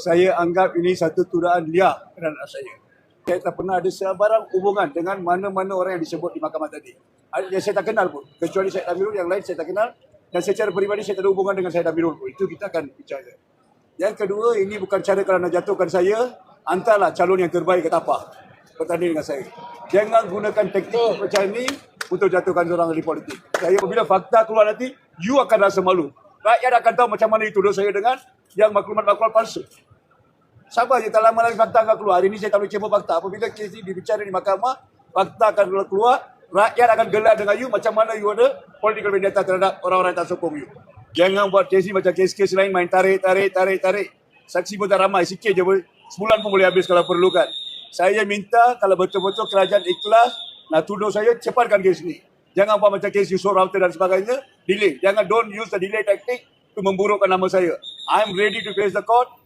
Saya anggap ini satu tuduhan liar terhadap saya. Saya tak pernah ada sebarang hubungan dengan mana-mana orang yang disebut di mahkamah tadi. Yang saya tak kenal pun. Kecuali Syed Amirul, yang lain saya tak kenal. Dan secara peribadi saya tak ada hubungan dengan Syed Amirul pun. Itu kita akan bicara. Yang kedua, ini bukan cara kerana jatuhkan saya. Hantarlah calon yang terbaik ke tapah bertanding dengan saya. Jangan gunakan taktik macam ni untuk jatuhkan orang ahli politik. Saya apabila fakta keluar nanti, you akan rasa malu. Rakyat akan tahu macam mana dituduh saya dengan yang maklumat-maklumat palsu. Sabar je, tak lama lagi fakta akan keluar. Hari ini saya tak boleh cebut fakta. Apabila kes ini dibicara di mahkamah, fakta akan keluar, rakyat akan gelak dengan you macam mana you ada political vendetta terhadap orang-orang yang tak sokong you. Jangan buat kes ni macam kes-kes lain main tarik. Saksi pun tak ramai, sikit je, sebulan pun boleh habis kalau perlukan. Saya minta kalau betul-betul kerajaan ikhlas nak tuduh saya, cepatkan kes ni. Jangan buat macam kes Yusof Router dan sebagainya, delay. Don't use the delay tactic to memburukkan nama saya. I'm ready to face the court.